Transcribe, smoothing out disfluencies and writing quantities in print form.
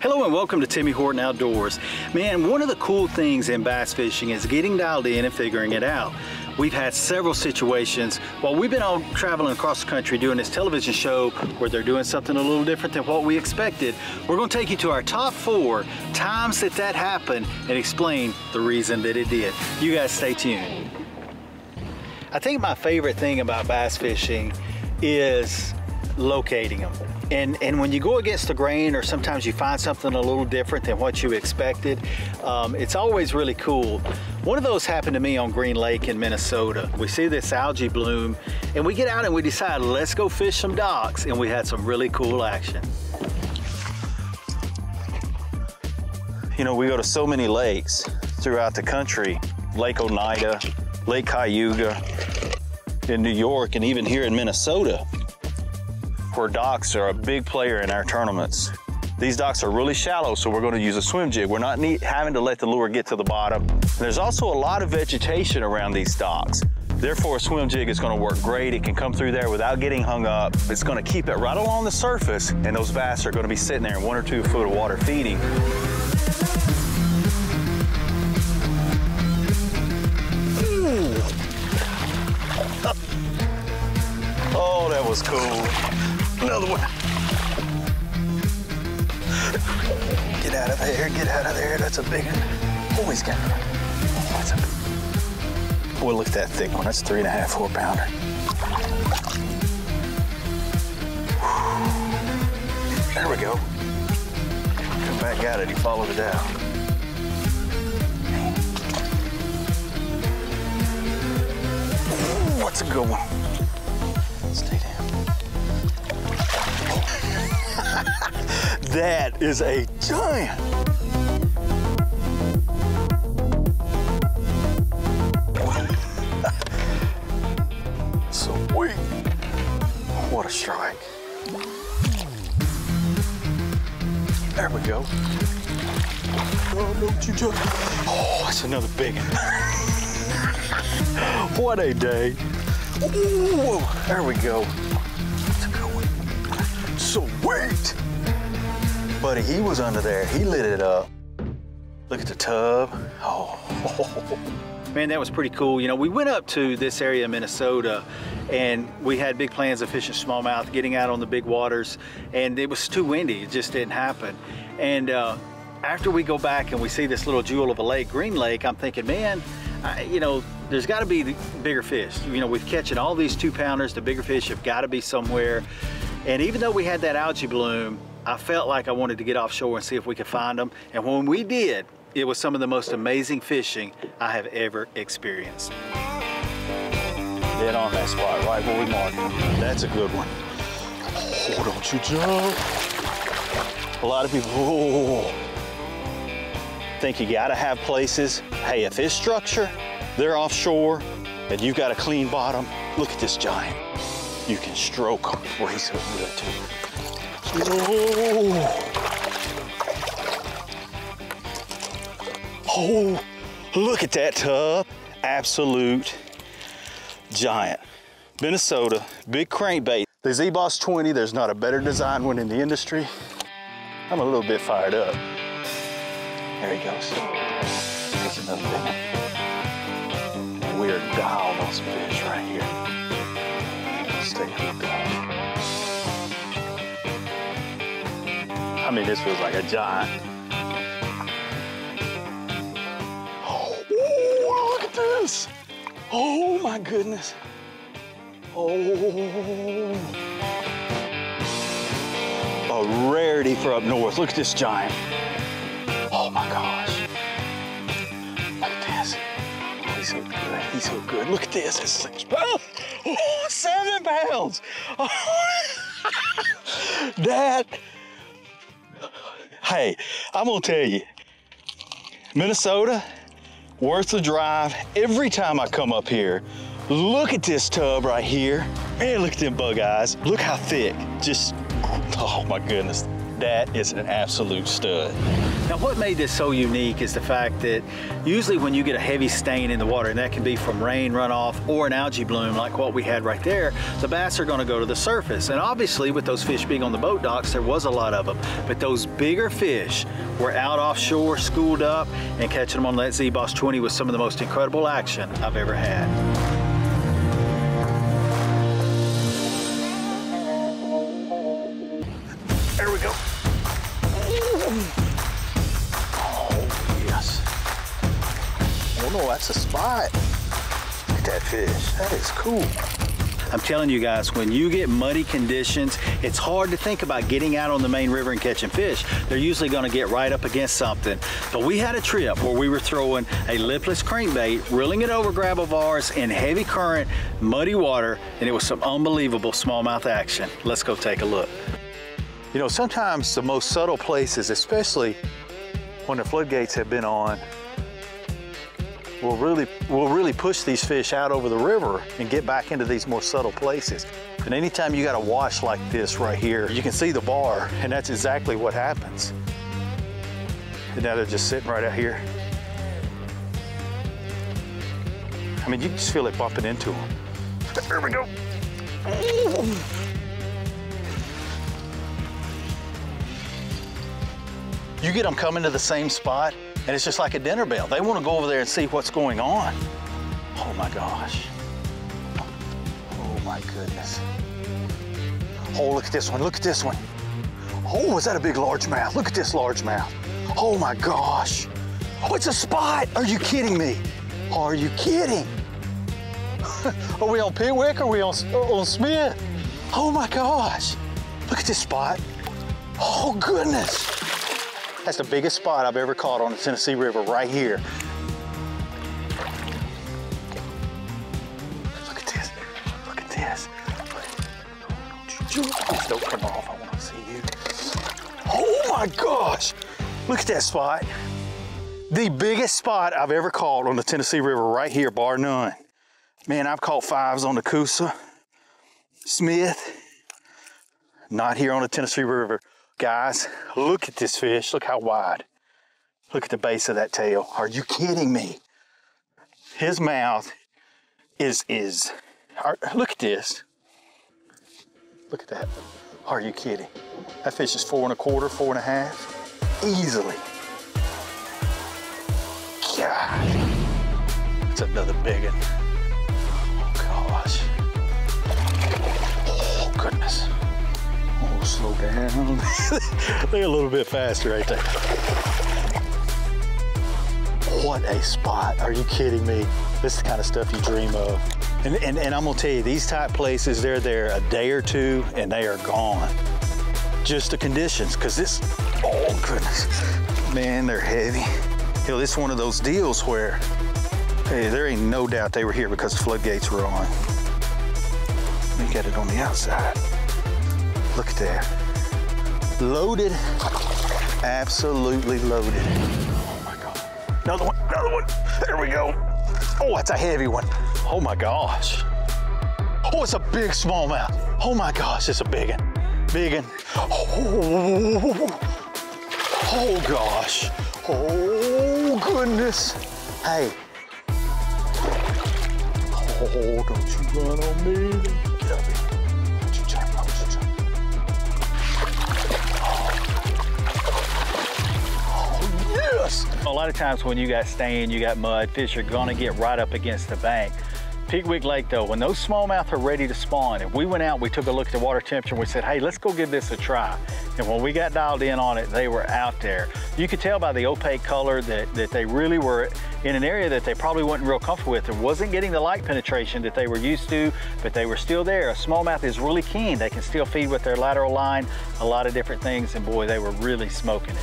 Hello and welcome to Timmy Horton Outdoors. Man, one of the cool things in bass fishing is getting dialed in and figuring it out. We've had several situations while we've been all traveling across the country doing this television show where they're doing something a little different than what we expected. We're going to take you to our top 4 times that happened and explain the reason that it did. You guys stay tuned. I think my favorite thing about bass fishing is locating them. And when you go against the grain, or sometimes you find something a little different than what you expected, it's always really cool. One of those happened to me on Green Lake in Minnesota. We see this algae bloom, and we get out and we decide, let's go fish some docks, and we had some really cool action. You know, we go to so many lakes throughout the country, Lake Oneida, Lake Cayuga, in New York, and even here in Minnesota, where docks are a big player in our tournaments. These docks are really shallow, so we're going to use a swim jig. We're not having to let the lure get to the bottom. There's also a lot of vegetation around these docks. Therefore, a swim jig is going to work great. It can come through there without getting hung up. It's going to keep it right along the surface, and those bass are going to be sitting there in 1 or 2 foot of water feeding. Oh, that was cool. Another one. Get out of there, get out of there. That's a big one. Oh, he's got it. That's a big one. Boy, look at that thick one. That's 3.5, 4 pounder. There we go. Come back at it. He followed it out. Ooh, what's a good one? Stay down. That is a giant. Sweet. What a strike. There we go. Oh, don't you just. Oh, that's another big one. What a day. Ooh, there we go. That's a good one. Sweet. Buddy, he was under there. He lit it up. Look at the tub. Oh. Man, that was pretty cool. You know, we went up to this area in Minnesota and we had big plans of fishing smallmouth, getting out on the big waters, and it was too windy. It just didn't happen. And after we go back and we see this little jewel of a lake, Green Lake, I'm thinking, man, you know, there's got to be the bigger fish. You know, we've catching all these 2-pounders. The bigger fish have got to be somewhere. And even though we had that algae bloom, I felt like I wanted to get offshore and see if we could find them. And when we did, it was some of the most amazing fishing I have ever experienced. Dead on that spot, right where we marked it. That's a good one. Oh, don't you jump. A lot of people think you gotta have places. Hey, if it's structure, they're offshore, and you've got a clean bottom, look at this giant. You can stroke him. Well, he's so good too. Oh, look at that tub. Absolute giant. Minnesota, big crankbait. The Z-Boss 20, there's not a better design one in the industry. I'm a little bit fired up. There he goes. There's another big one. We are dialed on some fish right here. Stay hooked up. I mean, this feels like a giant. Oh, look at this. Oh my goodness. Oh. A rarity for up north. Look at this giant. Oh my gosh. Look at this. Oh, he's so good. He's so good. Look at this. It's 6 pounds. Oh, 7 pounds. Oh. That. Hey, I'm gonna tell you, Minnesota, worth the drive. Every time I come up here, look at this tub right here. Man, look at them bug eyes. Look how thick. Just, oh my goodness. That is an absolute stud. Now what made this so unique is the fact that usually when you get a heavy stain in the water, and that can be from rain runoff or an algae bloom like what we had right there, the bass are gonna go to the surface. And obviously with those fish being on the boat docks, there was a lot of them. But those bigger fish were out offshore, schooled up, and catching them on that Z-Boss 20 was some of the most incredible action I've ever had. There we go. Oh, yes. Oh no, that's a spot. Look at that fish. That is cool. I'm telling you guys, when you get muddy conditions, it's hard to think about getting out on the main river and catching fish. They're usually gonna get right up against something. But we had a trip where we were throwing a lipless crankbait, reeling it over gravel bars in heavy current, muddy water, and it was some unbelievable smallmouth action. Let's go take a look. You know, sometimes the most subtle places, especially when the floodgates have been on, will really push these fish out over the river and get back into these more subtle places. And anytime you got a wash like this right here, you can see the bar, and that's exactly what happens. And now they're just sitting right out here. I mean, you can just feel it bumping into them. There we go. Ooh. You get them coming to the same spot, and it's just like a dinner bell. They want to go over there and see what's going on. Oh my gosh. Oh my goodness. Oh, look at this one, look at this one. Oh, is that a big largemouth? Look at this largemouth. Oh my gosh. Oh, it's a spot. Are you kidding me? Are you kidding? Are we on Pitwick or are we on Smith? Oh my gosh. Look at this spot. Oh goodness. That's the biggest spot I've ever caught on the Tennessee River right here. Look at this, look at this. Please don't come off, I want to see you. Oh my gosh, look at that spot. The biggest spot I've ever caught on the Tennessee River right here, bar none. Man, I've caught 5s on the Coosa, Smith, not here on the Tennessee River. Guys, look at this fish. Look how wide. Look at the base of that tail. Are you kidding me? His mouth is look at this. Look at that. Are you kidding? That fish is 4 1/4, 4 1/2. Easily. God. It's another big one. Oh, gosh. Oh, goodness. Oh, slow down. They're a little bit faster right there. What a spot. Are you kidding me? This is the kind of stuff you dream of. And I'm gonna tell you, these type places, they're there a day or two and they are gone. Just the conditions, because this, oh goodness. Man, they're heavy. You know, this is one of those deals where, hey, there ain't no doubt they were here because the floodgates were on. Let me get it on the outside. Look at that. Loaded, absolutely loaded. Oh my God. Another one, another one. There we go. Oh, that's a heavy one. Oh my gosh. Oh, it's a big smallmouth. Oh my gosh, it's a big one. Big one. Oh, oh gosh. Oh goodness. Hey. Oh, don't you run on me. Get up here. Don't you jump, don't you jump. Oh, yes. A lot of times when you got stain, you got mud, fish are gonna get right up against the bank. Pitwick Lake though, when those smallmouth are ready to spawn, and we went out, we took a look at the water temperature, and we said, hey, let's go give this a try. And when we got dialed in on it, they were out there. You could tell by the opaque color that they really were in an area that they probably weren't real comfortable with. It wasn't getting the light penetration that they were used to, but they were still there. A smallmouth is really keen. They can still feed with their lateral line, a lot of different things, and boy, they were really smoking it.